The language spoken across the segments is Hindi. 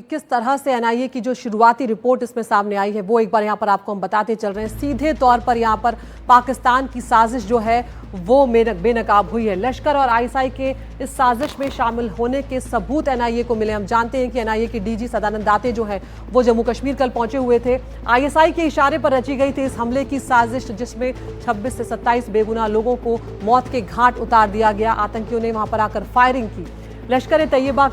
किस तरह से एनआईए की जो शुरुआती रिपोर्ट इसमें सामने आई है वो एक बार यहाँ पर आपको हम बताते चल रहे हैं। सीधे तौर पर यहाँ पर पाकिस्तान की साजिश जो है वो बेनकाब हुई है। लश्कर और आईएसआई के इस साजिश में शामिल होने के सबूत एनआईए को मिले। हम जानते हैं कि एनआईए के डीजी सदानंद दाते जो है वो जम्मू कश्मीर कल पहुंचे हुए थे। आईएसआई के इशारे पर रची गई थी इस हमले की साजिश, जिसमें 26 से 27 बेगुनाह लोगों को मौत के घाट उतार दिया गया। आतंकियों ने वहां पर आकर फायरिंग की। लश्कर ए तैयबा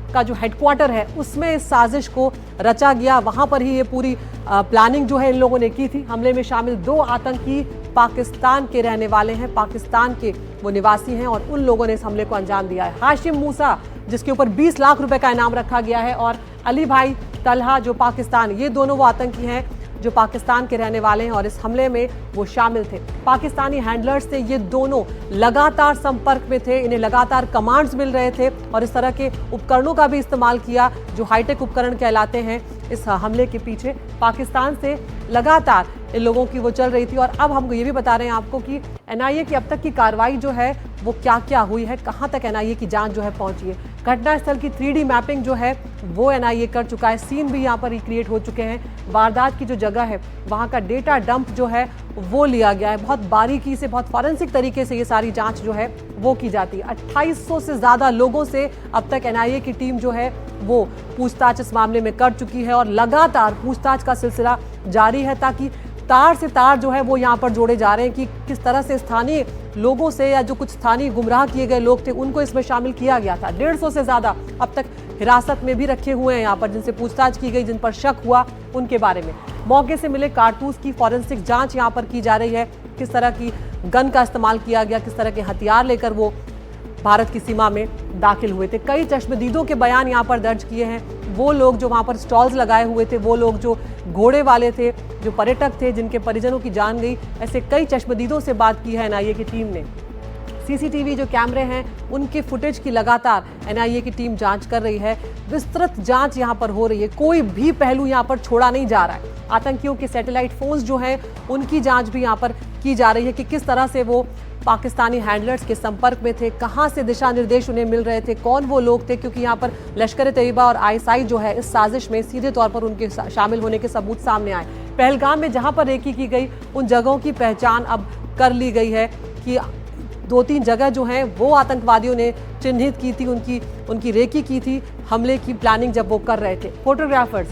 का जो हेडक्वार्टर है उसमें इस साजिश को रचा गया। वहां पर ही ये पूरी प्लानिंग जो है इन लोगों ने की थी। हमले में शामिल 2 आतंकी पाकिस्तान के रहने वाले हैं, पाकिस्तान के वो निवासी हैं और उन लोगों ने इस हमले को अंजाम दिया है। हाशिम मूसा, जिसके ऊपर 20 लाख रुपए का इनाम रखा गया है, और अली भाई तलहा जो पाकिस्तान, ये दोनों वो आतंकी हैं जो पाकिस्तान के रहने वाले हैं और इस हमले में वो शामिल थे। पाकिस्तानी हैंडलर्स से ये दोनों लगातार संपर्क में थे, इन्हें लगातार कमांड्स मिल रहे थे और इस तरह के उपकरणों का भी इस्तेमाल किया जो हाईटेक उपकरण कहलाते हैं। इस हमले के पीछे पाकिस्तान से लगातार इन लोगों की वो चल रही थी। और अब हम ये भी बता रहे हैं आपको कि एनआईए की अब तक की कार्रवाई जो है वो क्या क्या हुई है, कहां तक एनआईए की जांच जो है पहुंची है। घटनास्थल की 3D मैपिंग जो है वो एनआईए कर चुका है। सीन भी यहाँ पर रिक्रिएट हो चुके हैं। वारदात की जो जगह है वहाँ का डेटा डंप जो है वो लिया गया है। बहुत बारीकी से, बहुत फॉरेंसिक तरीके से ये सारी जांच जो है वो की जाती है। 2800 से ज़्यादा लोगों से अब तक एनआईए की टीम जो है वो पूछताछ इस मामले में कर चुकी है और लगातार पूछताछ का सिलसिला जारी है, ताकि तार से तार जो है वो यहाँ पर जोड़े जा रहे हैं कि किस तरह से स्थानीय लोगों से या जो कुछ स्थानीय गुमराह किए गए लोग थे उनको इसमें शामिल किया गया था। 150 से ज़्यादा अब तक हिरासत में भी रखे हुए हैं यहाँ पर, जिनसे पूछताछ की गई, जिन पर शक हुआ उनके बारे में। मौके से मिले कारतूस की फॉरेंसिक जांच यहाँ पर की जा रही है। किस तरह की गन का इस्तेमाल किया गया, किस तरह के हथियार लेकर वो भारत की सीमा में दाखिल हुए थे। कई चश्मदीदों के बयान यहाँ पर दर्ज किए हैं। वो लोग जो वहाँ पर स्टॉल्स लगाए हुए थे, वो लोग जो घोड़े वाले थे, जो पर्यटक थे जिनके परिजनों की जान गई, ऐसे कई चश्मदीदों से बात की है एनआईए की टीम ने। सीसीटीवी जो कैमरे हैं उनके फुटेज की लगातार एनआईए की टीम जांच कर रही है। विस्तृत जांच यहां पर हो रही है, कोई भी पहलू यहां पर छोड़ा नहीं जा रहा है। आतंकियों के सैटेलाइट फोन्स जो हैं उनकी जांच भी यहां पर की जा रही है कि किस तरह से वो पाकिस्तानी हैंडलर्स के संपर्क में थे, कहां से दिशा निर्देश उन्हें मिल रहे थे, कौन वो लोग थे, क्योंकि यहाँ पर लश्कर ए तैयबा और आईएसआई जो है इस साजिश में सीधे तौर पर उनके शामिल होने के सबूत सामने आए। पहलगाम में जहां पर रेकी की गई उन जगहों की पहचान अब कर ली गई है कि 2-3 जगह जो हैं वो आतंकवादियों ने चिन्हित की थी, उनकी रेकी की थी हमले की प्लानिंग जब वो कर रहे थे। फोटोग्राफर्स,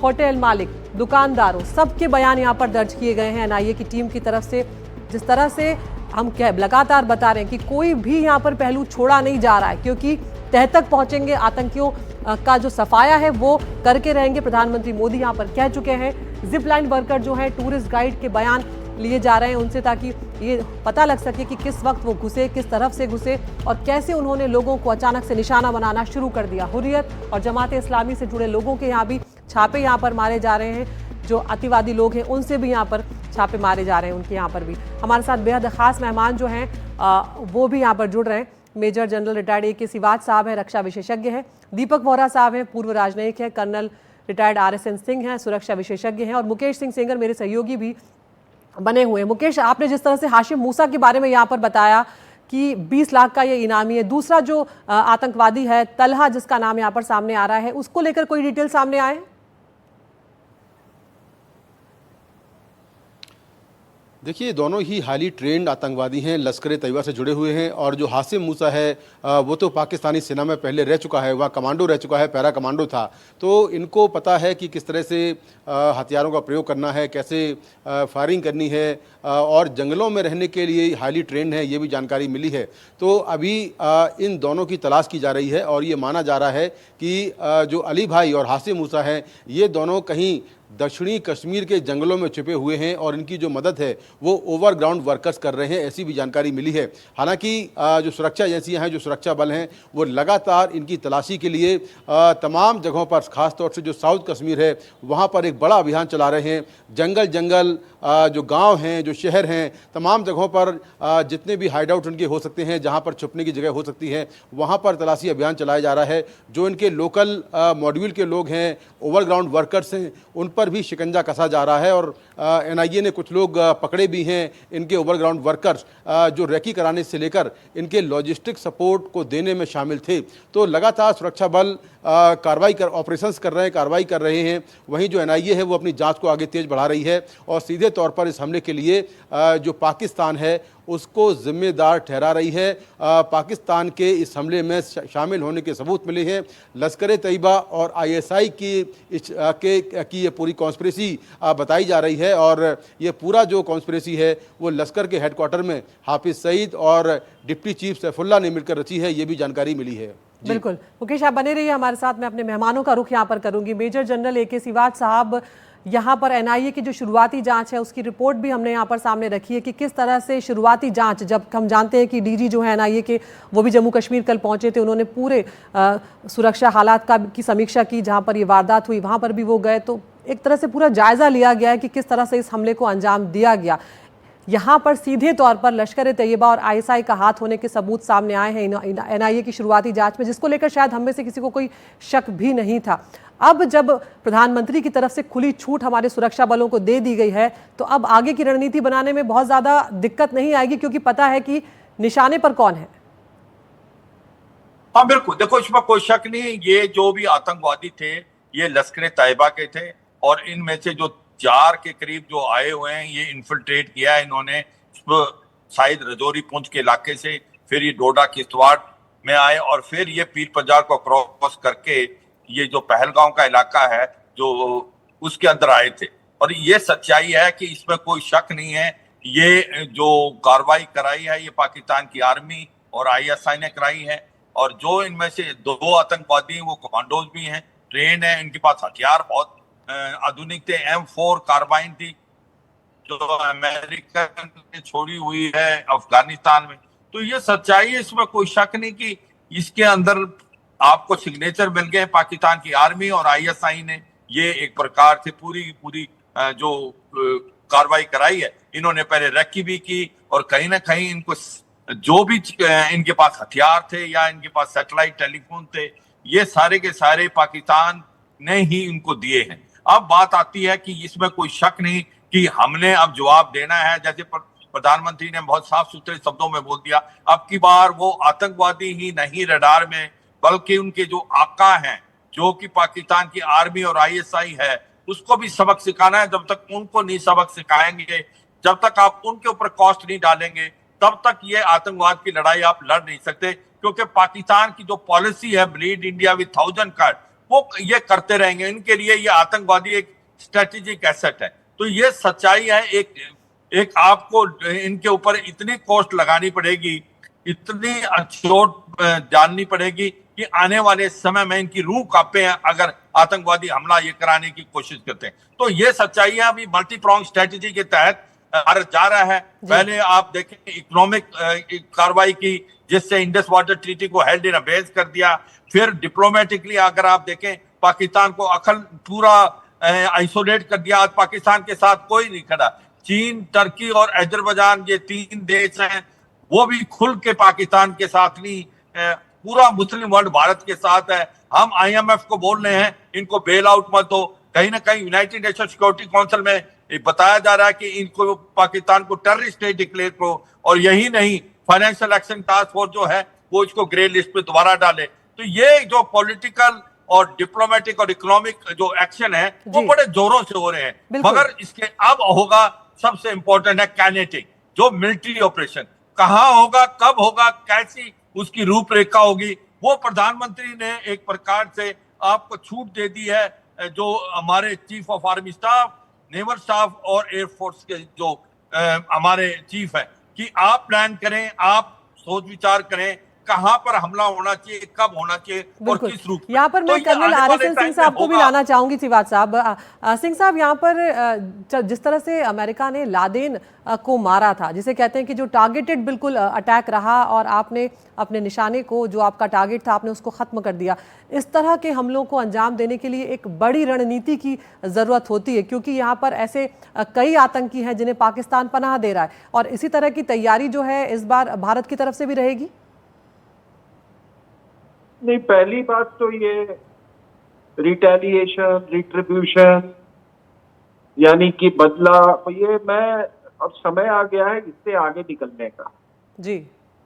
होटल मालिक, दुकानदारों, सबके बयान यहाँ पर दर्ज किए गए हैं एनआईए की टीम की तरफ से। जिस तरह से हम लगातार बता रहे हैं कि कोई भी यहाँ पर पहलू छोड़ा नहीं जा रहा है, क्योंकि तह तक पहुंचेंगे। आतंकियों का जो सफाया है वो करके रहेंगे। प्रधानमंत्री मोदी यहाँ पर कह चुके हैं। जिप लाइन वर्कर जो है, टूरिस्ट गाइड के बयान लिए जा रहे हैं उनसे, ताकि ये पता लग सके कि किस वक्त वो घुसे, किस तरफ से घुसे और कैसे उन्होंने लोगों को अचानक से निशाना बनाना शुरू कर दिया। हुर्रियत और जमात इस्लामी से जुड़े लोगों के यहाँ भी छापे यहाँ पर मारे जा रहे हैं। जो अतिवादी लोग हैं उनसे भी यहाँ पर छापे मारे जा रहे हैं, उनके यहाँ पर भी। हमारे साथ बेहद खास मेहमान जो हैं वो भी यहाँ पर जुड़ रहे हैं। Major general retired AK Siwach साहब हैं, रक्षा विशेषज्ञ हैं। दीपक वोहरा साहब हैं, पूर्व राजनयिक हैं। कर्नल रिटायर्ड RSN सिंह हैं, सुरक्षा विशेषज्ञ हैं। और मुकेश सिंह सेंगर मेरे सहयोगी भी बने हुए हैं। मुकेश, आपने जिस तरह से हाशिम मूसा के बारे में यहाँ पर बताया कि 20 लाख का ये इनामी है, दूसरा जो आतंकवादी है तलहा जिसका नाम यहाँ पर सामने आ रहा है, उसको लेकर कोई डिटेल सामने आए? देखिए, दोनों ही हाईली ट्रेंड आतंकवादी हैं, लश्कर ए तैयबा से जुड़े हुए हैं। और जो हाशिम मूसा है वो तो पाकिस्तानी सेना में पहले रह चुका है, वह कमांडो रह चुका है, पैरा कमांडो था। तो इनको पता है कि किस तरह से हथियारों का प्रयोग करना है, कैसे फायरिंग करनी है, और जंगलों में रहने के लिए हाईली ट्रेंड है, ये भी जानकारी मिली है। तो अभी इन दोनों की तलाश की जा रही है और ये माना जा रहा है कि जो अली भाई और हाशिम मूसा हैं ये दोनों कहीं दक्षिणी कश्मीर के जंगलों में छिपे हुए हैं और इनकी जो मदद है वो ओवरग्राउंड वर्कर्स कर रहे हैं, ऐसी भी जानकारी मिली है। हालांकि जो सुरक्षा एजेंसियां हैं, जो सुरक्षा बल हैं, वो लगातार इनकी तलाशी के लिए तमाम जगहों पर, खासतौर से जो साउथ कश्मीर है वहाँ पर एक बड़ा अभियान चला रहे हैं। जंगल जंगल जो गांव हैं, जो शहर हैं, तमाम जगहों पर जितने भी हाइड आउट उनके हो सकते हैं, जहाँ पर छुपने की जगह हो सकती है, वहाँ पर तलाशी अभियान चलाया जा रहा है। जो इनके लोकल मॉड्यूल के लोग हैं, ओवरग्राउंड वर्कर्स हैं, उन पर भी शिकंजा कसा जा रहा है और एनआईए ने कुछ लोग पकड़े भी हैं, इनके ओवरग्राउंड वर्कर्स जो रेकी कराने से लेकर इनके लॉजिस्टिक सपोर्ट को देने में शामिल थे। तो लगातार सुरक्षा बल ऑपरेशंस कर रहे हैं, कार्रवाई कर रहे हैं। वहीं जो एनआईए है वो अपनी जांच को आगे तेज बढ़ा रही है और सीधे तौर पर इस हमले के लिए जो पाकिस्तान है उसको जिम्मेदार ठहरा रही है। पाकिस्तान के इस हमले में शामिल होने के सबूत मिले हैं। लश्कर तैयबा और आईएसआई की ये पूरी कॉन्स्पिरेसी बताई जा रही है और ये पूरा जो कॉन्स्पिरेसी है वो लश्कर के हेडक्वार्टर में हाफिज सईद और डिप्टी चीफ सैफुल्लाह ने मिलकर रची है, ये भी जानकारी मिली है। बिल्कुल मुकेश, आप बने रहिए हमारे साथ। मैं अपने मेहमानों का रुख यहाँ पर करूंगी। मेजर जनरल AK सिवाच साहब, यहाँ पर एनआईए की जो शुरुआती जांच है उसकी रिपोर्ट भी हमने यहाँ पर सामने रखी है कि किस तरह से शुरुआती जांच, जब हम जानते हैं कि डीजी जो है एनआईए के वो भी जम्मू कश्मीर कल पहुंचे थे, उन्होंने पूरे सुरक्षा हालात की समीक्षा की, जहाँ पर ये वारदात हुई वहाँ पर भी वो गए, तो एक तरह से पूरा जायजा लिया गया है कि किस तरह से इस हमले को अंजाम दिया गया। यहाँ पर सीधे तौर पर लश्कर तैयबा और आईएसआई का हाथ होने के सबूत सामने आए हैं एनआईए की शुरुआती जांच में, जिसको लेकर शायद हम में से किसी को कोई शक भी नहीं था। अब जब प्रधानमंत्री की तरफ से खुली छूट हमारे सुरक्षा बलों को दे दी गई है, तो अब आगे की रणनीति बनाने में बहुत ज्यादा दिक्कत नहीं आएगी, क्योंकि पता है कि निशाने पर कौन है। हाँ बिल्कुल, देखो इसमें कोई शक नहीं, ये जो भी आतंकवादी थे ये लश्कर तैयबा के थे और इनमें से जो 4 के करीब जो आए हुए हैं ये इन्फिल्ट्रेट किया है इन्होंने शायद रजौरी पुंछ के इलाके से, फिर ये डोडा किश्तवाड़ में आए और फिर ये पीर पंजाल को क्रॉस करके ये जो पहलगांव का इलाका है जो उसके अंदर आए थे। और ये सच्चाई है कि इसमें कोई शक नहीं है, ये जो कार्रवाई कराई है ये पाकिस्तान की आर्मी और आईएसआई ने कराई है। और जो इनमें से 2 आतंकवादी वो कमांडोज भी हैं, ट्रेन है, इनके पास हथियार बहुत आधुनिक थे। M4 कार्बाइन थी जो अमेरिका ने छोड़ी हुई है अफगानिस्तान में। तो ये सच्चाई है, इसमें कोई शक नहीं कि इसके अंदर आपको सिग्नेचर मिल गए पाकिस्तान की आर्मी और आईएसआई ने। ये एक प्रकार से पूरी जो कार्रवाई कराई है, इन्होंने पहले रेकी भी की और कहीं ना कहीं इनको जो भी इनके पास हथियार थे या इनके पास सैटेलाइट टेलीफोन थे, ये सारे के सारे पाकिस्तान ने ही इनको दिए हैं। अब बात आती है कि इसमें कोई शक नहीं कि हमने अब जवाब देना है। जैसे प्रधानमंत्री ने बहुत साफ सुथरे शब्दों में बोल दिया, अब की बार वो आतंकवादी ही नहीं रडार में, बल्कि उनके जो आका हैं जो कि पाकिस्तान की आर्मी और आईएसआई है, उसको भी सबक सिखाना है। जब तक उनको नहीं सबक सिखाएंगे, जब तक आप उनके ऊपर कॉस्ट नहीं डालेंगे, तब तक ये आतंकवाद की लड़ाई आप लड़ नहीं सकते। क्योंकि पाकिस्तान की जो पॉलिसी है ब्लीड इंडिया विद 1000 कट, वो ये करते रहेंगे। इनके लिए ये आतंकवादी एक स्ट्रेटेजिक एसेट है। तो ये सच्चाई है। एक आपको इनके ऊपर इतनी कॉस्ट लगानी पड़ेगी, इतनी चोट जाननी पड़ेगी कि आने वाले समय में इनकी रूह कांपे अगर आतंकवादी हमला ये कराने की कोशिश करते हैं। तो ये सच्चाई है। अभी मल्टी प्रोंग स्ट्रेटेजी के तहत भारत जा रहा है। पहले आप देखें इकोनॉमिक कार्रवाई की, जिससे इंडस वाटर ट्रीटी को हेल्ड इन अबेस कर दिया। फिर डिप्लोमेटिकली अगर आप देखें पाकिस्तान को पूरा आइसोलेट कर दिया। आज पाकिस्तान के साथ कोई नहीं खड़ा। चीन, टर्की और अजरबैजान, ये 3 देश हैं, वो भी खुल के पाकिस्तान के साथ नहीं, पूरा मुस्लिम वर्ल्ड भारत के साथ है। हम IMF को बोल रहे हैं इनको बेल आउट मत दो। कहीं ना कहीं यूनाइटेड नेशन सिक्योरिटी काउंसिल में बताया जा रहा है कि इनको पाकिस्तान को टेररिस्ट स्टेट डिक्लेयर करो। और यही नहीं, फाइनेंशियल एक्शन टास्क फोर्स जो है वो इसको ग्रे लिस्ट पे दोबारा डाले। तो ये जो पॉलिटिकल और डिप्लोमेटिक और इकोनॉमिक जो एक्शन है वो बड़े जोरों से हो रहे हैं। मगर इसके अब होगा, सबसे इंपॉर्टेंट है काइनेटिक, जो मिलिट्री ऑपरेशन कहाँ होगा, कब होगा, कैसी उसकी रूपरेखा होगी, वो प्रधानमंत्री ने एक प्रकार से आपको छूट दे दी है। जो हमारे chief of army staff, naval staff और एयरफोर्स के जो हमारे चीफ है, कि आप प्लान करें, आप सोच विचार करें कहां पर हमला होना चाहिए, कब होना चाहिए और किस रूप में। यहाँ पर मैं कर्नल RSN सिंह साहब को भी लाना चाहूंगी। सिवाच साहब, सिंह साहब, यहाँ पर जिस तरह से अमेरिका ने लादेन को मारा था, जिसे कहते हैं कि जो टारगेटेड बिल्कुल अटैक रहा और आपने अपने निशाने को, जो आपका टारगेट था, आपने उसको खत्म कर दिया। इस तरह के हमलों को अंजाम देने के लिए एक बड़ी रणनीति की जरूरत होती है, क्योंकि यहाँ पर ऐसे कई आतंकी हैं जिन्हें पाकिस्तान पनाह दे रहा है, और इसी तरह की तैयारी जो है इस बार भारत की तरफ से भी रहेगी। नहीं, पहली बात तो ये रिटेलिएशन, रिट्रीब्यूशन यानी कि बदला, ये मैं अब समय आ गया है इससे आगे निकलने का। जी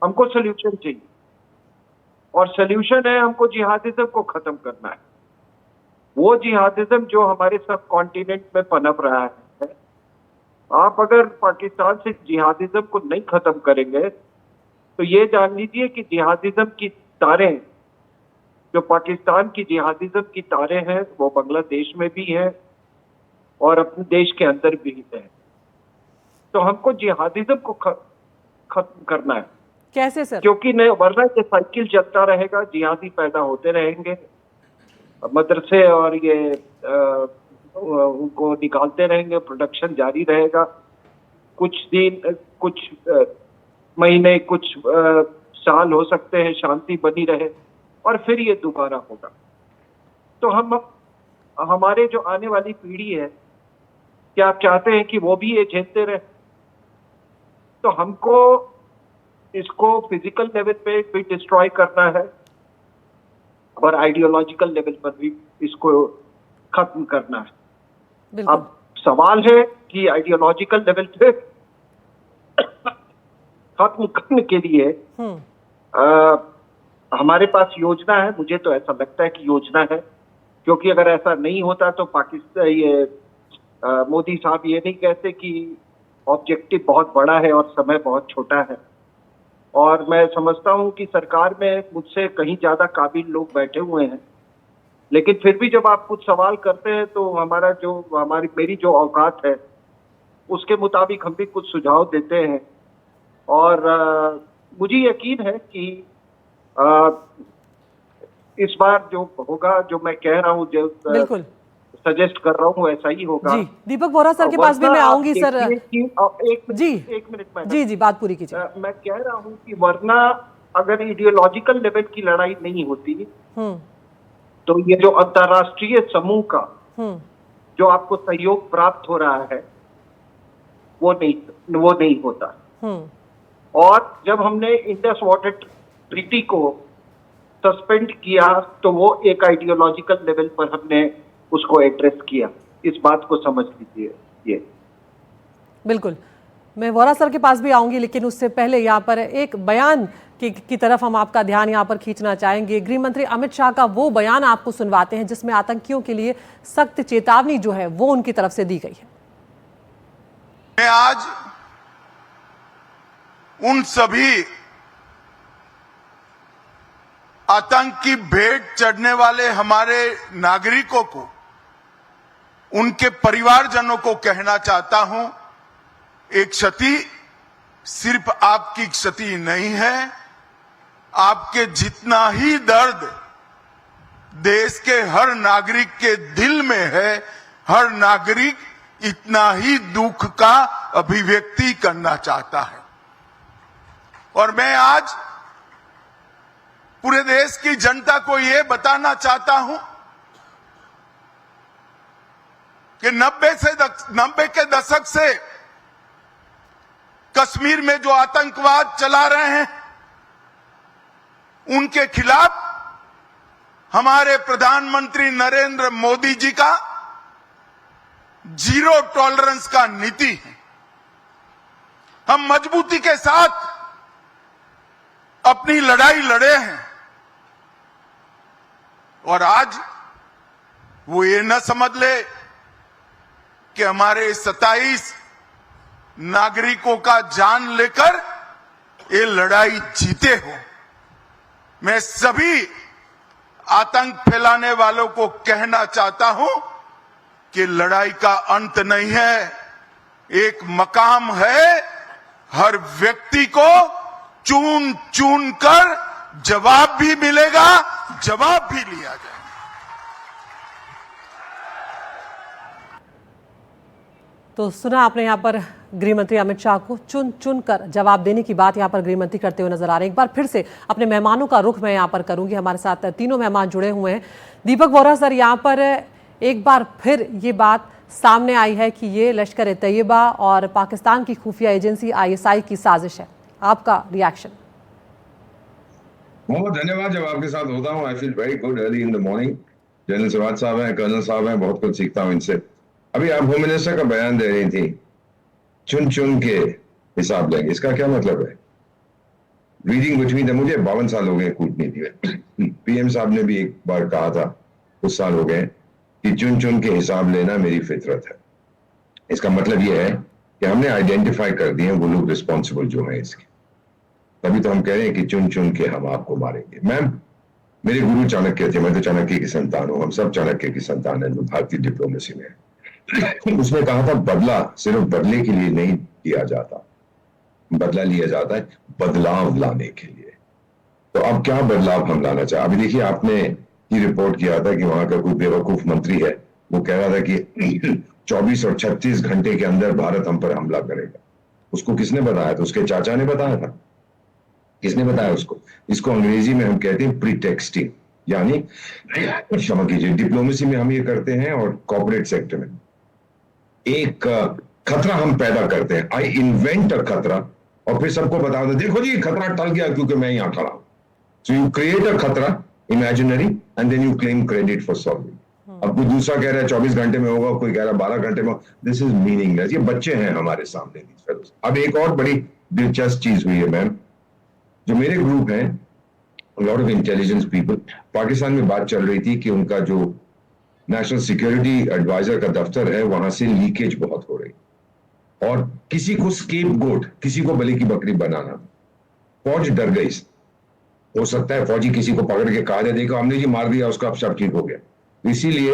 हमको सोल्यूशन चाहिए, और सोल्यूशन है हमको जिहादिज्म को खत्म करना है। वो जिहादिज्म जो हमारे सब कॉन्टिनेंट में पनप रहा है, आप अगर पाकिस्तान से जिहादिज्म को नहीं खत्म करेंगे तो ये जान लीजिए कि जिहादिज्म की तारें, जो पाकिस्तान की जिहादिज्म की तारें हैं, वो बांग्लादेश में भी हैं और अपने देश के अंदर भी हैं। तो हमको जिहादिज्म को खत्म करना है। कैसे सर? क्योंकि नहीं, वरना ये साइकिल चलता रहेगा, जिहादी पैदा होते रहेंगे, मदरसे और ये उनको निकालते रहेंगे, प्रोडक्शन जारी रहेगा। कुछ दिन, कुछ महीने, कुछ साल हो सकते हैं शांति बनी रहे, और फिर ये दोबारा होगा। तो हमारे जो आने वाली पीढ़ी है, क्या आप चाहते हैं कि वो भी ये झेलते रहे? तो हमको इसको फिजिकल लेवल पे भी डिस्ट्रॉय करना है और आइडियोलॉजिकल लेवल पर भी इसको खत्म करना है। अब सवाल है कि आइडियोलॉजिकल लेवल पे खत्म करने के लिए हमारे पास योजना है। मुझे तो ऐसा लगता है कि योजना है, क्योंकि अगर ऐसा नहीं होता तो पाकिस्तान, ये मोदी साहब ये नहीं कहते कि ऑब्जेक्टिव बहुत बड़ा है और समय बहुत छोटा है। और मैं समझता हूं कि सरकार में मुझसे कहीं ज्यादा काबिल लोग बैठे हुए हैं, लेकिन फिर भी जब आप कुछ सवाल करते हैं तो मेरी जो औकात है उसके मुताबिक हम भी कुछ सुझाव देते हैं। और मुझे यकीन है कि इस बार जो होगा, जो मैं कह रहा हूँ, जो बिल्कुल सजेस्ट कर रहा हूँ, वैसा ही होगा। जी दीपक वोरा सर के पास भी मैं आऊंगी सर। एक मिनट में जी बात पूरी कीजिए। मैं कह रहा हूँ कि वरना अगर आइडियोलॉजिकल लेवल की लड़ाई नहीं होती तो ये जो अंतर्राष्ट्रीय समूह का जो आपको सहयोग प्राप्त हो रहा है वो नहीं होता। और जब हमने इंडस वाटर ट्रीटी को सस्पेंड किया तो वो एक आइडियोलॉजिकल लेवल पर हमने उसको एड्रेस किया। इस बात को समझ लीजिए। ये बिल्कुल, मैं वोरा सर के पास भी आऊंगी, लेकिन उससे पहले यहाँ पर एक बयान की तरफ हम आपका ध्यान यहाँ पर खींचना चाहेंगे। गृह मंत्री अमित शाह का वो बयान आपको सुनवाते हैं जिसमें आतंकियों के लिए सख्त चेतावनी जो है वो उनकी तरफ से दी गई है। मैं आज उन सभी आतंक की भेंट चढ़ने वाले हमारे नागरिकों को, उनके परिवारजनों को कहना चाहता हूं, एक क्षति सिर्फ आपकी क्षति नहीं है, आपके जितना ही दर्द देश के हर नागरिक के दिल में है, हर नागरिक इतना ही दुख का अभिव्यक्ति करना चाहता है। और मैं आज पूरे देश की जनता को यह बताना चाहता हूं कि 90 के दशक से कश्मीर में जो आतंकवाद चला रहे हैं उनके खिलाफ हमारे प्रधानमंत्री नरेंद्र मोदी जी का जीरो टॉलरेंस का नीति है। हम मजबूती के साथ अपनी लड़ाई लड़े हैं और आज वो ये न समझ ले कि हमारे 27 नागरिकों का जान लेकर ये लड़ाई जीते हो। मैं सभी आतंक फैलाने वालों को कहना चाहता हूं कि लड़ाई का अंत नहीं है, एक मकाम है। हर व्यक्ति को चुन चुन कर जवाब भी मिलेगा, जवाब भी लिया जाएगा। तो सुना आपने यहाँ पर गृह मंत्री अमित शाह को चुन चुन कर जवाब देने की बात यहाँ पर गृह मंत्री करते हुए नजर आ रहे हैं। एक बार फिर से अपने मेहमानों का रुख मैं यहाँ पर करूंगी। हमारे साथ तीनों मेहमान जुड़े हुए हैं। दीपक वोरा सर, यहाँ पर एक बार फिर ये बात सामने आई है कि ये लश्कर तैयबा और पाकिस्तान की खुफिया एजेंसी ISI की साजिश है। आपका रिएक्शन? बहुत धन्यवाद। जब आपके साथ होता हूँ I feel very good early in the morning. General Siraj साहब हैं, कर्नल साहब हैं, बहुत कुछ सीखता हूँ इनसे। अभी आप होम मिनिस्टर का बयान दे रही थी, चुन चुन के हिसाब लेंगे, इसका क्या मतलब है? रीडिंग बिटवीन द, मुझे 52 साल हो गए कूटनीति में। पीएम साहब ने भी एक बार कहा था, कुछ साल हो गए, कि चुन चुन के हिसाब लेना मेरी फितरत है। इसका मतलब यह है कि हमने आइडेंटिफाई कर दिए वो लोग रिस्पॉन्सिबल जो है इसके, तभी तो हम कह रहे हैं कि चुन चुन के हम आपको मारेंगे। मैम, मेरे गुरु चाणक्य थे, मैं तो चाणक्य की संतान हूं, हम सब चाणक्य की संतान है जो भारतीय डिप्लोमेसी में है। उसने कहा था बदला सिर्फ बदले के लिए नहीं लिया जाता, बदला लिया जाता है बदलाव लाने के लिए। तो अब क्या बदलाव हम लाना चाहें? अभी देखिए, आपने ही रिपोर्ट किया था कि वहां का कोई बेवकूफ मंत्री है, वो कह रहा था कि 24 और 36 घंटे के अंदर भारत हम पर हमला करेगा। उसको किसने बताया था? उसके चाचा ने बताया था। किसने बताया उसको? इसको अंग्रेजी में हम कहते हैं प्रीटेक्सटिंग, यानी क्षमा कीजिए, डिप्लोमेसी में हम ये करते हैं और कॉर्पोरेट सेक्टर में एक खतरा हम पैदा करते हैं। आई इन्वेंट अ खतरा और फिर सबको बता दो, देखो जी खतरा टल गया क्योंकि मैं यहां खड़ा हूं। सो यू क्रिएट अ खतरा imaginary and then you claim credit for solving. अब कोई दूसरा कह रहा है 24 घंटे में होगा, कोई कह रहा है 12 घंटे में। This is meaningless. ये बच्चे हैं हमारे सामने। अब एक और बड़ी दिलचस्प चीज हुई है मैम, जो मेरे ग्रुप हैं, lot of intelligence people, Pakistan में बात चल रही थी कि उनका जो नेशनल सिक्योरिटी एडवाइजर का दफ्तर है वहां से लीकेज बहुत हो रही, और किसी को स्केपगोट, किसी को बलि की बकरी बनाना। फौज डर गई। हो सकता है फौजी किसी को पकड़ के कहा दे, देखो हमने जी मार दिया उसको, अब सब ठीक हो गया। इसीलिए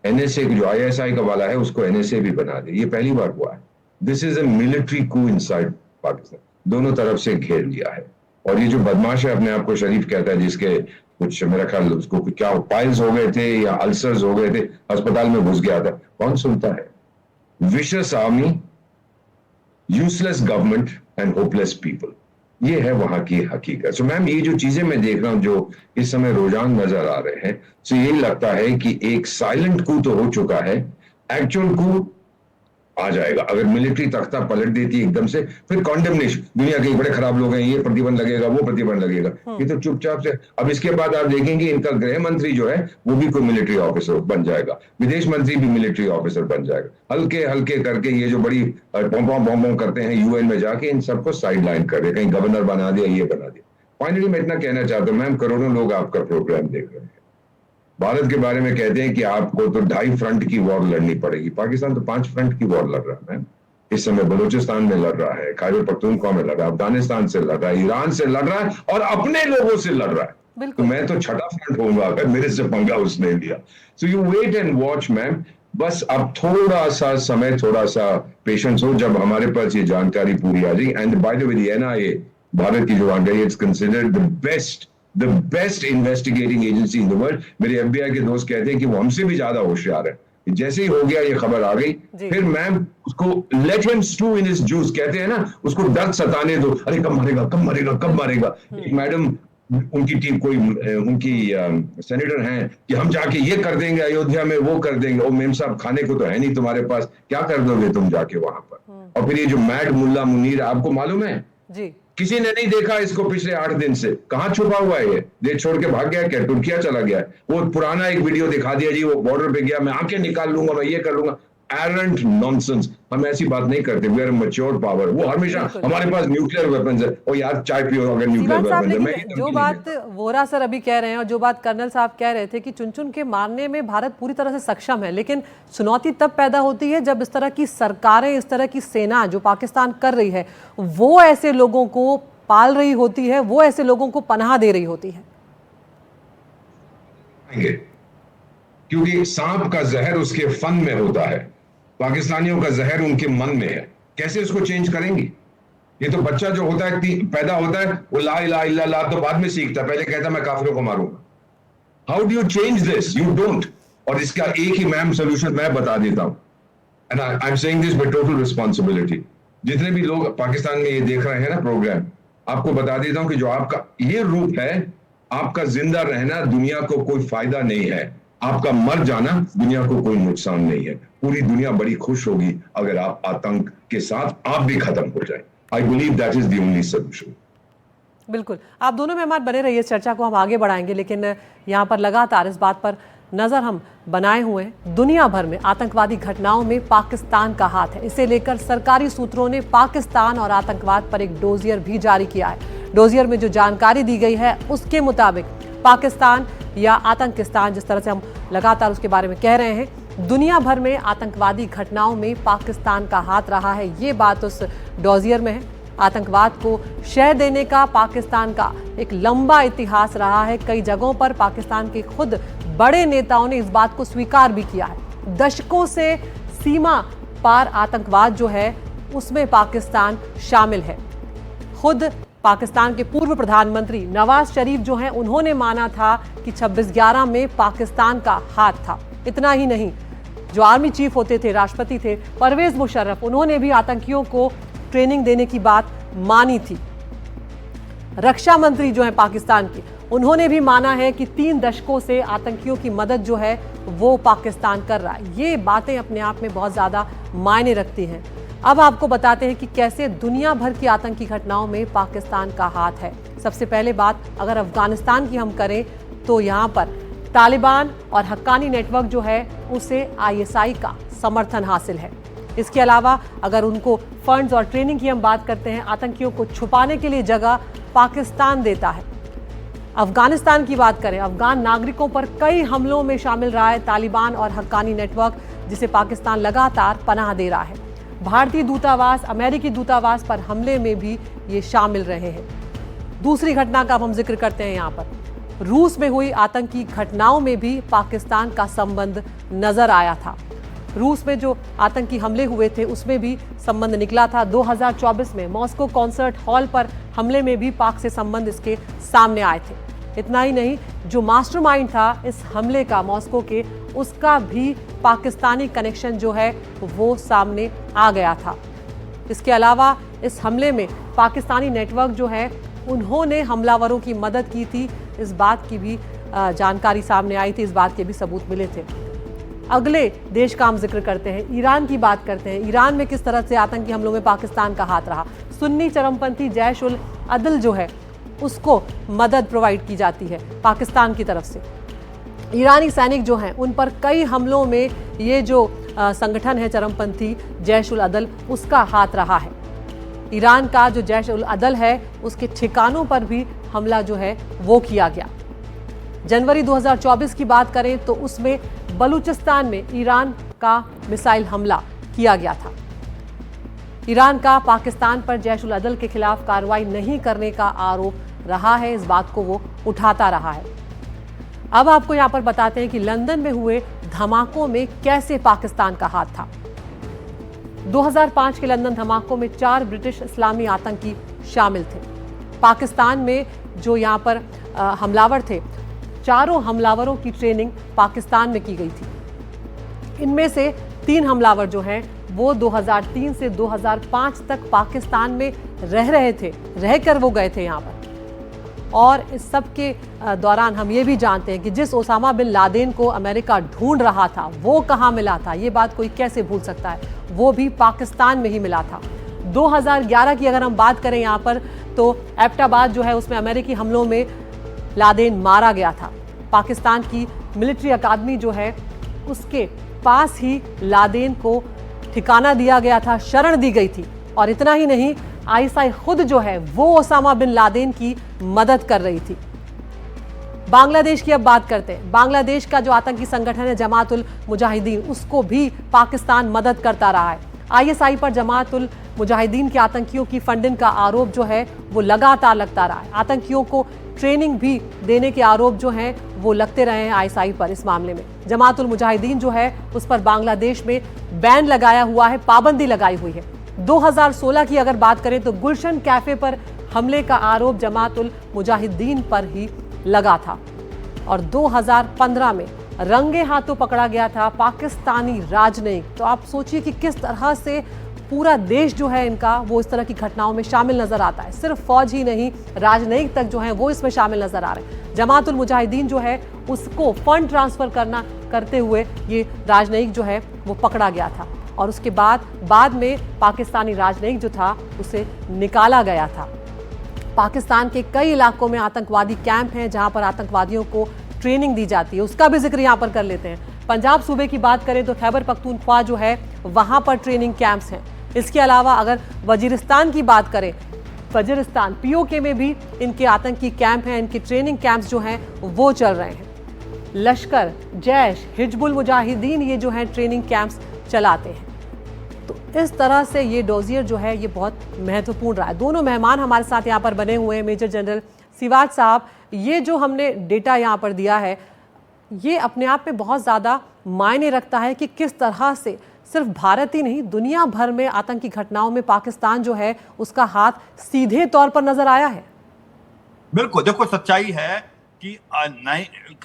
एनएसए जो आईएसआई का वाला है उसको एनएसए भी बना दे। ये पहली बार हुआ है। This is a military Koo inside Pakistan. दोनों तरफ से घेर लिया है। और ये जो बदमाश है, अपने आप को शरीफ कहता है, जिसके कुछ मेरा ख्याल उसको क्या पाइल्स हो गए थे या अल्सर्स हो गए थे, अस्पताल में घुस गया था, कौन सुनता है? Wishes army, useless government and hopeless people, ये है वहां की हकीकत। सो मैम, ये जो चीजें मैं देख रहा हूं जो इस समय रोजान नजर आ रहे हैं, सो यही लगता है कि एक साइलेंट कू तो हो चुका है, एक्चुअल कू आ जाएगा। अगर मिलिट्री तख्ता पलट देती है एकदम से, फिर कॉन्डेमनेशन, दुनिया के बड़े खराब लोग हैं, ये प्रतिबंध लगेगा, वो प्रतिबंध लगेगा, ये तो चुपचाप से। अब इसके बाद आप देखेंगे इनका गृह मंत्री जो है वो भी कोई मिलिट्री ऑफिसर बन जाएगा, विदेश मंत्री भी मिलिट्री ऑफिसर बन जाएगा। हल्के हल्के करके ये जो बड़ी पोंपों करते हैं यूएन में जाके, इन सबको साइड लाइन कर दे, कहीं गवर्नर बना दिया, ये बना दिया। फाइनली मैं इतना कहना चाहता हूँ मैम, करोड़ों लोग आपका प्रोग्राम देख रहे हैं। भारत के बारे में कहते हैं कि आपको तो 2.5 फ्रंट की वॉर लड़नी पड़ेगी। पाकिस्तान तो 5 फ्रंट की वॉर लड़ रहा है मैम। इस समय बलूचिस्तान में लड़ रहा है, खैबर पख्तूनख्वा में लड़ रहा है, अफगानिस्तान से लड़ रहा है, ईरान से लड़ रहा है और अपने लोगों से लड़ रहा है। तो मैं तो छठा फ्रंट होऊंगा अगर मेरे से पंगा उसने लिया। So you wait and watch ma'am. बस अब थोड़ा सा समय, थोड़ा सा पेशेंस हो, जब हमारे पास ये जानकारी पूरी आ जाएगी। And by the way, NIA, Bharat की जो जानकारी, it's considered the best investigating agency in the world. मेरे एफबीआई के दोस्त कहते हैं कि वो हमसे भी ज्यादा होशियार है। जैसे ही हो गया ये खबर आ गई, फिर मैम उसको let him stew in his juice, कहते हैं ना, उसको डर सताने दो। अरे कब मरेगा, कब मरेगा, कब मरेगा। मैडम, उनकी टीम, कोई उनकी सेनेटर हैं कि हम जाके ये कर देंगे अयोध्या में, वो कर देंगे। ओ मेम साहब, खाने को तो है नहीं तुम्हारे पास, क्या कर दोगे तुम जाके वहां पर? और फिर ये जो मैड मुल्ला मुनीर, आपको मालूम है जी, किसी ने नहीं देखा इसको पिछले 8 दिन से। कहां छुपा हुआ है ये? देश छोड़ के भाग गया क्या? तुर्किया चला गया? वो पुराना एक वीडियो दिखा दिया जी, वो बॉर्डर पे गया, मैं आंखें निकाल लूंगा, मैं ये कर लूंगा। Aren't nonsense. हम ऐसी बात नहीं करते। We are mature power. वो हमेशा हमारे पास न्यूक्लियर वेपन्स है। ओ यार, चाय पियो अगर न्यूक्लियर साहब, वेपन्स है। लेकिन जो बात वोरा सर अभी कह रहे हैं और जो बात कर्नल साहब कह रहे थे कि चुन चुन के मारने में भारत पूरी तरह से सक्षम है, लेकिन चुनौती तब पैदा होती है जब इस तरह की सरकारें, इस तरह की सेना जो पाकिस्तान कर रही है, वो ऐसे लोगों को पाल रही होती है, वो ऐसे लोगों को पनाह दे रही होती है। क्योंकि सांप का जहर उसके फन में होता है, पाकिस्तानियों का जहर उनके मन में है। कैसे उसको चेंज करेंगी? ये तो बच्चा जो होता है, पैदा होता है, वो ला इलाहा इल्लल्लाह तो बाद में सीखता है, पहले कहता मैं काफिरों को मारूंगा। How do you change this? You don't. और इसका एक ही मैम सोल्यूशन मैं बता देता हूं, and I am saying this with total responsibility. जितने भी लोग पाकिस्तान में ये देख रहे हैं ना प्रोग्राम, आपको बता देता हूं कि जो आपका ये रूप है, आपका जिंदा रहना दुनिया को कोई फायदा नहीं है, आपका मर जाना दुनिया को कोई नुकसान नहीं है। पूरी दुनिया बड़ी खुश होगी अगर आप आतंक के साथ आप भी खत्म हो जाए। I believe that is the only solution. बिल्कुल, आप दोनों मेहमान बने रहिए, इस चर्चा को हम आगे बढ़ाएंगे, लेकिन यहाँ पर लगातार इस बात पर नजर हम बनाए हुए हैं। दुनिया भर में आतंकवादी घटनाओं में पाकिस्तान का हाथ है। इसे लेकर सरकारी सूत्रों ने पाकिस्तान और आतंकवाद पर एक डोजियर भी जारी किया है। डोजियर में जो जानकारी दी गई है उसके मुताबिक पाकिस्तान या आतंकिस्तान, जिस तरह से हम लगातार उसके बारे में कह रहे हैं, दुनिया भर में आतंकवादी घटनाओं में पाकिस्तान का हाथ रहा है। ये बात उस डोजियर में है। आतंकवाद को शह देने का पाकिस्तान का एक लंबा इतिहास रहा है। कई जगहों पर पाकिस्तान के खुद बड़े नेताओं ने इस बात को स्वीकार भी किया है। दशकों से सीमा पार आतंकवाद जो है उसमें पाकिस्तान शामिल है। खुद पाकिस्तान के पूर्व प्रधानमंत्री नवाज शरीफ जो हैं, उन्होंने माना था कि 26/11 में पाकिस्तान का हाथ था। इतना ही नहीं, जो आर्मी चीफ होते थे, राष्ट्रपति थे परवेज मुशर्रफ, उन्होंने भी आतंकियों को ट्रेनिंग देने की बात मानी थी। रक्षा मंत्री जो है पाकिस्तान के, उन्होंने भी माना है कि 3 दशकों से आतंकियों की मदद जो है वो पाकिस्तान कर रहा है। ये बातें अपने आप में बहुत ज्यादा मायने रखती हैं। अब आपको बताते हैं कि कैसे दुनिया भर की आतंकी घटनाओं में पाकिस्तान का हाथ है। सबसे पहले बात अगर अफगानिस्तान की हम करें तो यहाँ पर तालिबान और हक्कानी नेटवर्क जो है उसे ISI का समर्थन हासिल है। इसके अलावा अगर उनको फंड्स और ट्रेनिंग की हम बात करते हैं, आतंकियों को छुपाने के लिए जगह पाकिस्तान देता है। अफगानिस्तान की बात करें, अफगान नागरिकों पर कई हमलों में शामिल रहा है तालिबान और हक्कानी नेटवर्क, जिसे पाकिस्तान लगातार पनाह दे रहा है। भारतीय दूतावास, अमेरिकी दूतावास पर हमले में भी ये शामिल रहे हैं। दूसरी घटना का अब हम जिक्र करते हैं। यहाँ पर रूस में हुई आतंकी घटनाओं में भी पाकिस्तान का संबंध नजर आया था। रूस में जो आतंकी हमले हुए थे उसमें भी संबंध निकला था। 2024 में मॉस्को कॉन्सर्ट हॉल पर हमले में भी पाक से संबंध इसके सामने आए थे। इतना ही नहीं, जो मास्टरमाइंड था इस हमले का मॉस्को के, उसका भी पाकिस्तानी कनेक्शन जो है वो सामने आ गया था। इसके अलावा इस हमले में पाकिस्तानी नेटवर्क जो है उन्होंने हमलावरों की मदद की थी, इस बात की भी जानकारी सामने आई थी, इस बात के भी सबूत मिले थे। अगले देश का हम जिक्र करते हैं, ईरान की बात करते हैं। ईरान में किस तरह से आतंकी हमलों में पाकिस्तान का हाथ रहा। सुन्नी चरमपंथी जैश उल अदल जो है उसको मदद प्रोवाइड की जाती है पाकिस्तान की तरफ से। ईरानी सैनिक जो हैं उन पर कई हमलों में ये जो संगठन है चरमपंथी जैश उल अदल, उसका हाथ रहा है। ईरान का जो जैश उल अदल है उसके ठिकानों पर भी हमला जो है वो किया गया। जनवरी 2024 की बात करें तो उसमें बलूचिस्तान में ईरान का मिसाइल हमला किया गया था। ईरान का पाकिस्तान पर जैश उल अदल के खिलाफ कार्रवाई नहीं करने का आरोप रहा है, इस बात को वो उठाता रहा है। अब आपको यहां पर बताते हैं कि लंदन में हुए धमाकों में कैसे पाकिस्तान का हाथ था। 2005 के लंदन धमाकों में 4 ब्रिटिश इस्लामी आतंकी शामिल थे। पाकिस्तान में जो यहां पर हमलावर थे, चारों हमलावरों की ट्रेनिंग पाकिस्तान में की गई थी। इनमें से 3 हमलावर जो हैं वो 2003 से 2005 तक पाकिस्तान में रह रहे थे, रहकर वो गए थे यहाँ पर। और इस सब के दौरान हम ये भी जानते हैं कि जिस ओसामा बिन लादेन को अमेरिका ढूंढ रहा था वो कहाँ मिला था, ये बात कोई कैसे भूल सकता है, वो भी पाकिस्तान में ही मिला था। 2011 की अगर हम बात करें यहाँ पर तो एबटाबाद जो है उसमें अमेरिकी हमलों में लादेन मारा गया था। पाकिस्तान की मिलिट्री अकादमी जो है उसके पास ही लादेन को ठिकाना दिया गया था, शरण दी गई थी। और इतना ही नहीं, ISI खुद जो है वो ओसामा बिन लादेन की मदद कर रही थी। बांग्लादेश की अब बात करते हैं। बांग्लादेश का जो आतंकी संगठन है जमात उल मुजाहिदीन, उसको भी पाकिस्तान मदद करता रहा है। ISI पर जमात उल मुजाहिदीन के आतंकियों की फंडिंग का आरोप जो है वो लगातार लगता रहा है। आतंकियों को ट्रेनिंग भी देने के आरोप जो हैं वो लगते रहे हैं ISI पर। इस मामले में जमात उल मुजाहिदीन जो है उस पर बांग्लादेश में बैन लगाया हुआ है, पाबंदी लगाई हुई है। 2016 की अगर बात करें तो गुलशन कैफे पर हमले का आरोप जमात उल मुजाहिदीन पर ही लगा था। और 2015 में रंगे हाथों पकड़ा गया था पाकिस्तानी राजनयिक। तो आप सोचिए कि किस तरह से पूरा देश जो है इनका वो इस तरह की घटनाओं में शामिल नजर आता है। सिर्फ फौज ही नहीं, राजनयिक तक जो है वो इसमें शामिल नजर आ रहे हैं। जमात उल मुजाहिदीन जो है उसको फंड ट्रांसफर करते हुए ये राजनयिक जो है वो पकड़ा गया था। और उसके बाद में पाकिस्तानी राजनयिक जो था उसे निकाला गया था। पाकिस्तान के कई इलाकों में आतंकवादी कैंप हैं जहां पर आतंकवादियों को ट्रेनिंग दी जाती है, उसका भी जिक्र यहाँ पर कर लेते हैं। पंजाब सूबे की बात करें तो खैबर पख्तूनख्वा जो है वहाँ पर ट्रेनिंग कैंप्स हैं। इसके अलावा अगर वजीरिस्तान की बात करें, वजीरिस्तान पीओके में भी इनके आतंकी कैंप हैं, इनके ट्रेनिंग कैंप्स जो हैं वो चल रहे हैं। लश्कर, जैश, हिजबुल मुजाहिदीन ये जो हैं ट्रेनिंग कैंप्स चलाते हैं। तो इस तरह से ये डोजियर जो है ये बहुत महत्वपूर्ण रहा है। दोनों मेहमान हमारे साथ यहाँ पर बने हुए हैं। मेजर जनरल सिवाच साहब, ये जो हमने डेटा यहाँ पर दिया है ये अपने आप में बहुत ज़्यादा मायने रखता है कि किस तरह से सिर्फ भारत ही नहीं दुनिया भर में आतंकी घटनाओं में पाकिस्तान जो है उसका हाथ सीधे तौर पर नजर आया है। बिल्कुल, देखो सच्चाई है कि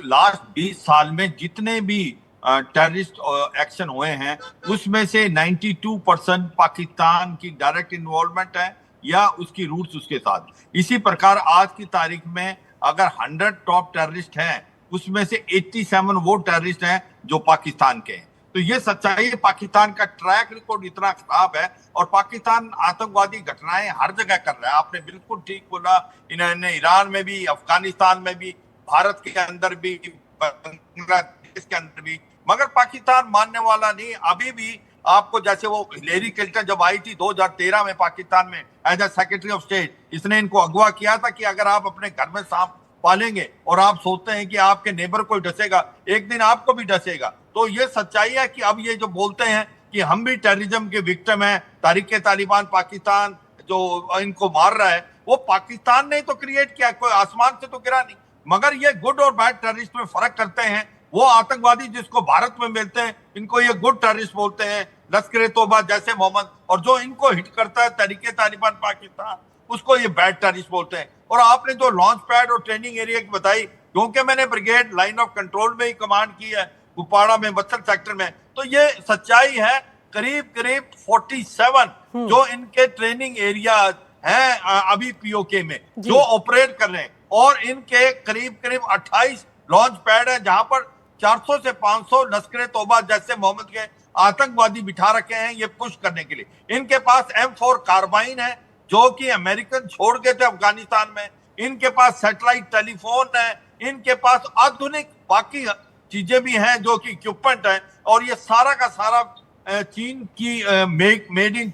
लास्ट 20 साल में जितने भी टेररिस्ट एक्शन हुए हैं उसमें से 92% पाकिस्तान की डायरेक्ट इन्वॉल्वमेंट है या उसकी रूट्स उसके साथ। इसी प्रकार आज की तारीख में अगर 100 टॉप टेररिस्ट हैं उसमें से 87 वो टेररिस्ट हैं जो पाकिस्तान के हैं। तो ये सच्चाई है, पाकिस्तान का ट्रैक रिकॉर्ड इतना खराब है और पाकिस्तान आतंकवादी घटनाएं हर जगह कर रहा है। आपने बिल्कुल ठीक बोला, इन्होंने ईरान में भी, अफगानिस्तान में भी, भारत के अंदर भी, बांग्लादेश के अंदर भी, मगर पाकिस्तान मानने वाला नहीं। अभी भी आपको जैसे वो हिलेरी क्लिंटन जब आई थी 2013 में पाकिस्तान में as a secretary of state, इसने इनको अगवा किया था कि अगर आप अपने घर में सांप पालेंगे और आप सोचते हैं कि आपके नेबर को डसेगा, एक दिन आपको भी डसेगा। तो ये सच्चाई है कि अब ये जो बोलते हैं कि हम भी टेररिज्म के विक्टिम हैं, तहरीके तालिबान पाकिस्तान जो इनको मार रहा है, वो पाकिस्तान ने तो क्रिएट किया, कोई आसमान से तो गिरा नहीं। मगर ये गुड और बैड टेररिस्ट में फर्क करते हैं। वो आतंकवादी जिसको भारत में मिलते हैं इनको ये गुड टेररिस्ट बोलते हैं, लश्कर तोबा जैसे मोहम्मद, और जो इनको हिट करता है तहरीके तालिबान पाकिस्तान उसको ये बैड टेररिस्ट बोलते हैं। और आपने जो लॉन्च पैड और ट्रेनिंग एरिया की बताई, क्योंकि मैंने ब्रिगेड लाइन ऑफ कंट्रोल में ही कमांड की है कुपवाड़ा में, बस्तर सेक्टर में, तो ये सच्चाई है करीब करीब 47 जो इनके ट्रेनिंग एरिया हैं अभी पीओके में जो ऑपरेट कर रहे हैं, और इनके करीब करीब 28 लॉन्च पैड है जहां पर 400 से 500 लश्कर तोबा जैसे मोहम्मद के आतंकवादी बिठा रखे हैं ये पुश करने के लिए। इनके पास M4 कार्बाइन है जो कि अमेरिकन छोड़ गए थे अफगानिस्तान में, इनके पास सैटेलाइट टेलीफोन है, इनके पास आधुनिक बाकी चीजें भी हैं जो कि इक्विपमेंट है, और ये सारा का सारा चीन की मेड इन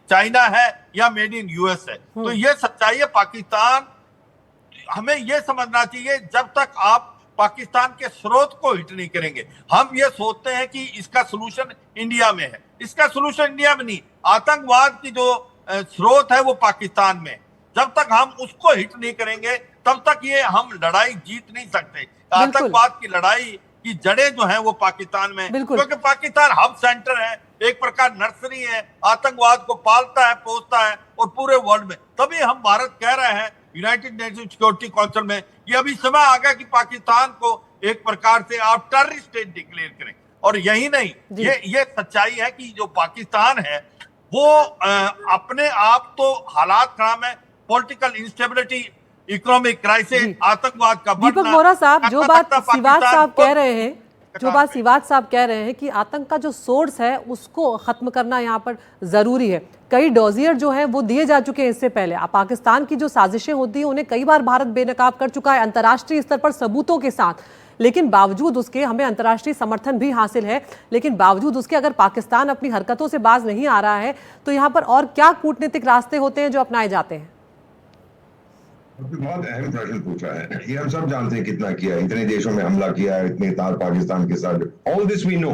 चाइना है या मेड इन यूएस है। तो ये सच्चाई है। पाकिस्तान, हमें ये समझना चाहिए जब तक आप पाकिस्तान के स्रोत को हिट नहीं करेंगे, हम ये सोचते हैं कि इसका सलूशन इंडिया में है, इसका सलूशन इंडिया में नहीं, आतंकवाद की जो स्रोत है वो पाकिस्तान में। जब तक हम उसको हिट नहीं करेंगे तब तक ये हम लड़ाई जीत नहीं सकते। आतंकवाद की लड़ाई की जड़ें जो हैं वो पाकिस्तान में, क्योंकि पाकिस्तान हब सेंटर है, एक प्रकार नर्सरी है, आतंकवाद को पालता है, पोसता है, और पूरे वर्ल्ड में। तभी हम भारत कह रहे हैं यूनाइटेड नेशन सिक्योरिटी काउंसिल में ये अभी समय आ गया कि पाकिस्तान को एक प्रकार से आप टेररिस्ट स्टेट डिक्लेयर करें। और यही नहीं, ये सच्चाई है कि जो पाकिस्तान है वो अपने आप तो हालात खराब है, पॉलिटिकल इंस्टेबिलिटी, इकोनॉमिक क्राइसिस, आतंकवाद का दीपक बोहरा साहब, जो बात सिवाच साहब कह रहे हैं, सिवाच साहब कह रहे हैं कि आतंक का जो सोर्स है उसको खत्म करना यहाँ पर जरूरी है। कई डोजियर जो हैं वो दिए जा चुके हैं इससे पहले। पाकिस्तान की जो साजिशें होती हैं उन्हें कई बार भारत बेनकाब कर चुका है अंतर्राष्ट्रीय स्तर पर सबूतों के साथ, लेकिन बावजूद उसके हमें अंतर्राष्ट्रीय समर्थन भी हासिल है, लेकिन बावजूद उसके अगर पाकिस्तान अपनी हरकतों से बाज नहीं आ रहा है तो यहाँ पर और क्या कूटनीतिक रास्ते होते हैं जो अपनाए जाते हैं? बहुत अहम प्रश्न पूछा है। ये हम सब जानते हैं कितना किया, इतने देशों में हमला किया है, इतने तार पाकिस्तान के साथ, ऑल दिस वी नो।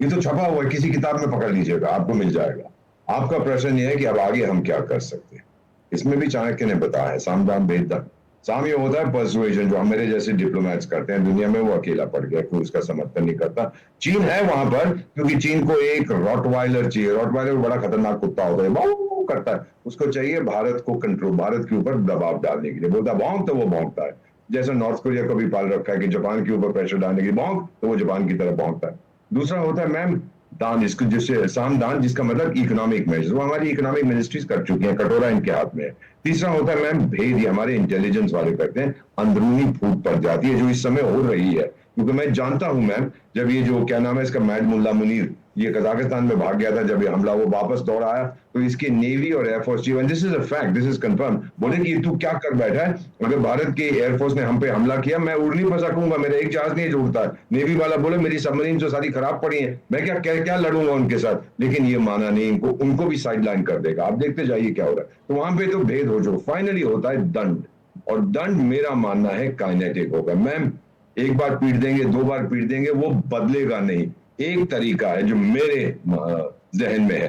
ये तो छपा हुआ है, किसी किताब में पकड़ लीजिएगा, आपको मिल जाएगा। आपका प्रश्न ये है कि अब आगे हम क्या कर सकते हैं। इसमें भी चाणक्य ने बताया है, साम दाम भेद दम। साम ये होता है पर्सुएजन, जो हमारे जैसे डिप्लोमैट्स करते हैं दुनिया में, वो अकेला पड़ गया, कोई उसका समर्थन नहीं करता। चीन है वहां पर क्योंकि चीन को एक रॉटवाइलर चाहिए। रॉटवाइलर बड़ा खतरनाक कुत्ता होता है, वो करता है, उसको चाहिए भारत को कंट्रोल, भारत के ऊपर दबाव डालने के लिए। बोलता भौंक तो वो भौंकता है, जैसे नॉर्थ कोरिया को भी पाल रखा है कि जापान के ऊपर प्रेशर डालने के लिए भौंक तो वो जापान की तरफ भौंकता है। दूसरा होता है मैम दान, इसको जिससे साम दान, जिसका मतलब इकोनॉमिक मेजर्स, वो हमारी इकोनॉमिक मिनिस्ट्रीज कर चुकी हैं, कटोरा इनके हाथ में है। तीसरा होता है मैम भेद, ये हमारे इंटेलिजेंस वाले करते हैं, अंदरूनी फूट पड़ जाती है जो इस समय हो रही है। क्योंकि मैं जानता हूं मैम, जब ये जो क्या नाम है इसका मैड मुल्ला मुनीर ये कजाकिस्तान में भाग गया था, जब ये हमला वो वापस दौड़ आया तो इसकी नेवी और air force chief, this is a fact, this is confirm, बोले कि तू क्या कर बैठा है, अगर भारत की एयरफोर्स ने हम पे हमला किया मैं उड़ नहीं सकूंगा, मेरा एक जहाज नहीं उड़ता है। नेवी वाला बोले मेरी सबमरीन तो सारी खराब पड़ी है, मैं क्या क्या, क्या लड़ूंगा उनके साथ, लेकिन ये माना नहीं, उनको भी साइडलाइन कर देगा। आप देखते जाइए क्या हो रहा है। तो वहां पे तो भेद हो जो फाइनली होता है दंड, और दंड मेरा मानना है काइनेटिक होगा मैम। एक बार पीट देंगे, दो बार पीट देंगे, वो बदलेगा नहीं। एक तरीका है जो मेरे जहन में है,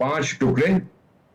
5 टुकड़े,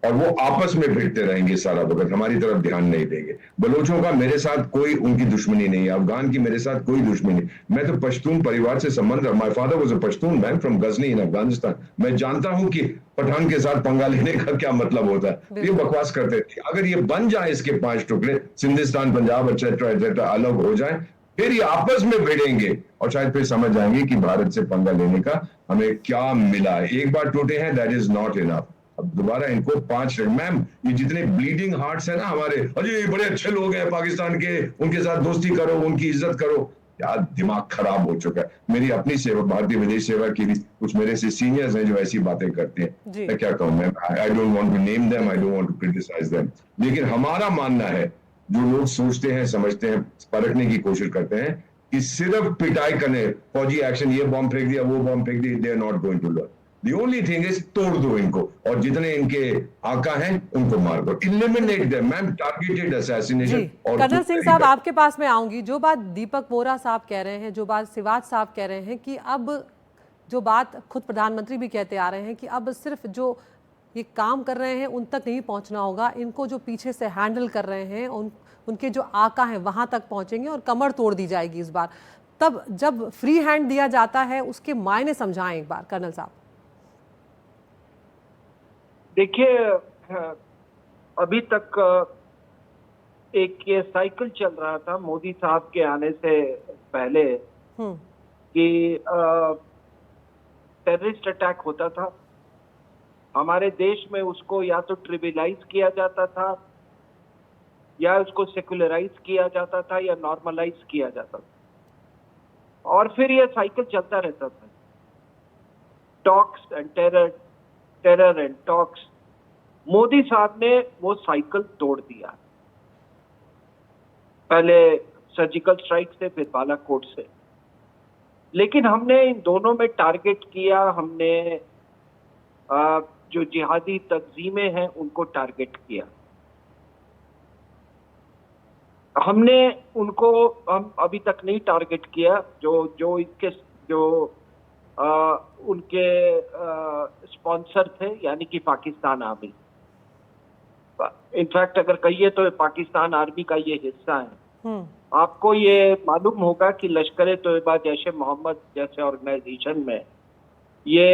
और वो आपस में भिड़ते रहेंगे सारा वक्त, हमारी तरफ ध्यान नहीं देंगे। बलोचों का मेरे साथ कोई उनकी दुश्मनी नहीं है, अफगान की मेरे साथ कोई दुश्मनी नहीं। मैं तो पश्तून परिवार से संबंध, my father was a Pashtun man from Ghazni in Afghanistan. मैं जानता हूं कि पठान के साथ पंगा लेने का क्या मतलब होता है। ये बकवास करते थे। अगर ये बन जाए इसके 5 टुकड़े, सिंधिस्तान, पंजाब एक्सेट्रा एक्सेट्रा अलग हो जाए, फिर ये आपस में भिड़ेंगे और शायद फिर समझ जाएंगे कि भारत से पंगा लेने का हमें क्या मिला है। एक बार टूटे हैं, दैट इज नॉट इनफ। अब दोबारा इनको 5, मैम ये जितने ब्लीडिंग हार्ट्स है ना हमारे, अरे बड़े अच्छे लोग हैं पाकिस्तान के, उनके साथ दोस्ती करो, उनकी इज्जत करो, यार दिमाग खराब हो चुका है। मेरी अपनी सेवा, भारतीय विदेश सेवा की कुछ मेरे से सीनियर्स हैं जो ऐसी बातें करते हैं, मैं क्या कहूं ma'am, I don't want to name them, I don't want to criticise them, लेकिन हमारा मानना है, जो लोग सोचते हैं, समझते हैं, परखने की कोशिश करते हैं कि सिर्फ पिटाई करने, फौजी एक्शन, ये बॉम्ब फेंक दिया, वो बॉम्ब फेंक दिया, they are not going to learn. The only thing is तोड़ दो इनको, और जितने इनके आका हैं उनको मार दो, eliminate them, ma'am, targeted assassination। और कर्नल सिंह साहब, आपके पास मैं आऊंगी। जो बात दीपक बोहरा साहब कह रहे हैं, जो बात सिवाज साहब कह रहे हैं, कि अब जो बात खुद प्रधानमंत्री भी कहते आ रहे हैं कि अब सिर्फ जो ये काम कर रहे हैं उन तक नहीं पहुंचना होगा, इनको जो पीछे से हैंडल कर रहे हैं उनके जो आका हैं वहां तक पहुंचेंगे और कमर तोड़ दी जाएगी इस बार। तब जब फ्री हैंड दिया जाता है उसके मायने समझाएं एक बार कर्नल साहब। देखिए, अभी तक एक ये साइकिल चल रहा था मोदी साहब के आने से पहले कि टेररिस्ट अटैक होता था हमारे देश में, उसको या तो ट्रिविलाइज किया जाता था, या उसको सेकुलराइज किया जाता था, या नॉर्मलाइज किया जाता था, और फिर ये साइकिल चलता रहता था, talks and terror, terror and talks. Modi साहब ने वो साइकिल तोड़ दिया, पहले सर्जिकल स्ट्राइक से, फिर बालाकोट से। लेकिन हमने इन दोनों में टारगेट किया, हमने जो जिहादी तंजीमें हैं उनको टारगेट किया, हमने उनको, हम अभी तक नहीं टारगेट किया जो इसके जो उनके स्पॉन्सर थे, यानी कि पाकिस्तान आर्मी। इनफैक्ट अगर कहिए तो पाकिस्तान आर्मी का ये हिस्सा है। आपको ये मालूम होगा कि लश्कर तोयबा जैसे मोहम्मद जैसे ऑर्गेनाइजेशन में ये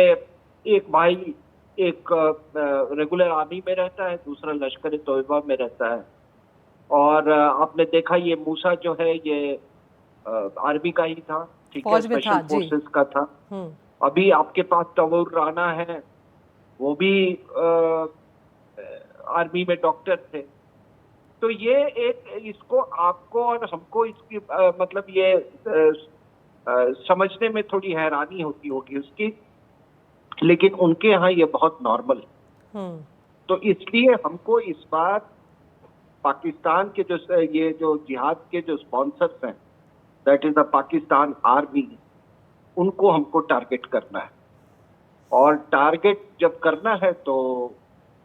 एक भाई एक रेगुलर आर्मी में रहता है, दूसरा लश्कर तोयबा में रहता है। और आपने देखा ये मूसा जो है ये आर्मी का ही था, ठीक है, स्पेशल फोर्सेस का था। अभी आपके पास तवूर राना है, वो भी आर्मी में डॉक्टर थे। तो ये एक, इसको आपको और हमको इसकी मतलब ये समझने में थोड़ी हैरानी होती होगी उसकी, लेकिन उनके यहाँ ये बहुत नॉर्मल है। तो इसलिए हमको इस बार पाकिस्तान के जो ये जो जिहाद के जो स्पॉन्सर्स हैं, that is the Pakistan army, उनको हमको टारगेट करना है। और टारगेट जब करना है तो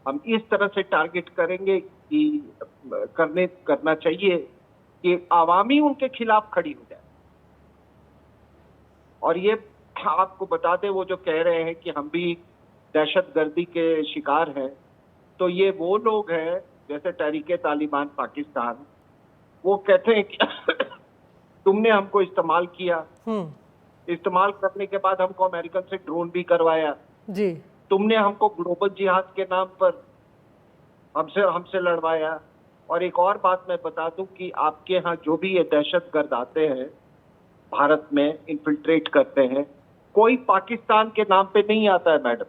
हम इस तरह से टारगेट करेंगे कि करना चाहिए कि आवामी उनके खिलाफ खड़ी हो जाए। और ये आपको बता दें, वो जो कह रहे हैं कि हम भी दहशतगर्दी के शिकार हैं, तो ये वो लोग हैं जैसे तहरीके तालिबान पाकिस्तान, वो कहते हैं कि तुमने हमको इस्तेमाल किया, इस्तेमाल करने के बाद हमको अमेरिकन से ड्रोन भी करवाया जी, तुमने हमको ग्लोबल जिहाद के नाम पर हमसे लड़वाया। और एक और बात मैं बता दूं कि आपके यहाँ जो भी ये दहशतगर्द आते हैं भारत में, इन्फिल्ट्रेट करते हैं, कोई पाकिस्तान के नाम पे नहीं आता है मैडम,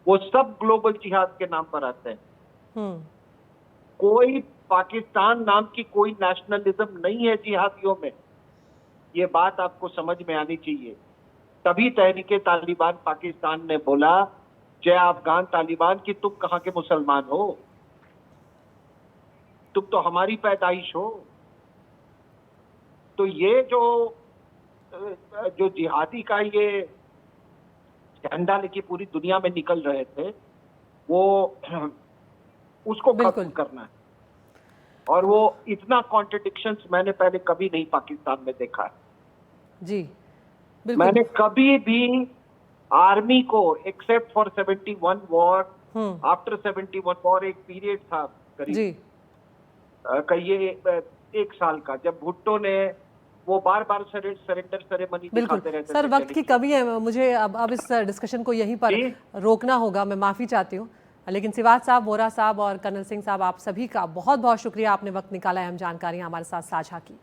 वो सब ग्लोबल जिहाद के नाम पर आते हैं। कोई पाकिस्तान नाम की कोई नेशनलिज्म नहीं है जिहादियों में। ये बात आपको समझ में आनी चाहिए। तभी तहरीके तालिबान पाकिस्तान ने बोला, जय अफगान तालिबान, कि तुम कहाँ के मुसलमान हो, तुम तो हमारी पैदाइश हो। तो ये जो जिहादी का ये झंडा लेके पूरी दुनिया में निकल रहे थे, वो उसको खत्म बिल्कुल। करना है। और वो इतना कॉन्ट्रडिक्शंस मैंने पहले कभी नहीं पाकिस्तान में देखा है। जी बिल्कुल। मैंने कभी भी आर्मी को, except for 71 war, after 71 war एक पीरियड था करीब जी ये 1 साल का, जब भुट्टो ने वो बार-बार सरेंडर सेरेमनी बिल्कुल दिखाते रहते सर, थे। वक्त की कमी है, मुझे अब इस डिस्कशन को यहीं पर जी। रोकना होगा। मैं माफ़ी चाहती हूँ, लेकिन सिवाज साहब, वोरा साहब और कर्नल सिंह साहब, आप सभी का बहुत बहुत शुक्रिया, आपने वक्त निकाला, अहम जानकारियाँ हमारे साथ साझा की।